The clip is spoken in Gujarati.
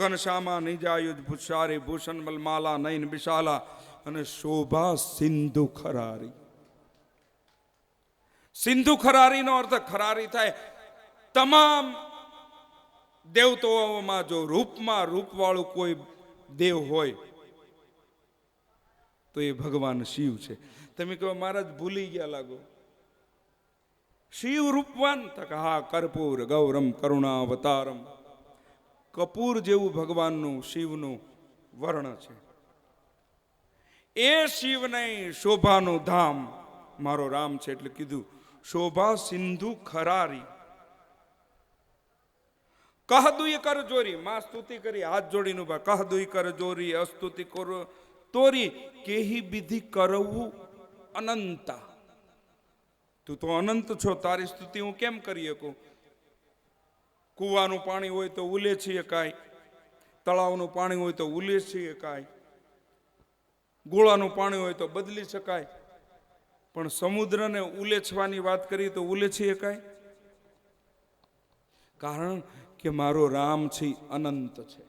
ઘનશ્યામા નિજાયુધ ભૂષારી ભૂષણ બલમાલા નયન વિશાલા અને શોભા સિંધુ ખરારી. સિંધુ ખરારીનો અર્થ ખરારી થાય. તમામ દેવતાઓમાં જો રૂપમાં રૂપવાળું કોઈ દેવ હોય તો એ ભગવાન શિવ છે. તમે કહો મહારાજ ભૂલી ગયા લાગો, શિવ રૂપવાન? હા, કર્પૂર ગૌરમ કરુણાવતારમ. કપૂર જેવું ભગવાનનું શિવનું વર્ણ છે. એ શિવ નહીં, શોભાનું ધામ મારો રામ છે. એટલે કીધું શોભા સિંધુ ખરારી. કહ દુઈ કર જોરી, માં સ્તુતિ કરી હાથ જોડીને ઉભા. કહ દુઈ કર જોરી અસ્તુતિ કરો તોરી, કેહી વિધિ કરવું અનંતા. તું તો અનંત છો, તારી સ્તુતિ હું કેમ કરી શકું? કૂવાનું પાણી હોય તો ઉલેચી શકાય, તળાવનું પાણી હોય તો ઉલેચી શકાય, ગોળાનું પાણી હોય તો બદલી શકાય, પણ સમુદ્રને ઉલેચવાની વાત કરી તો ઉલેચી શકાય? કારણ કે મારો રામ છે અનંત છે.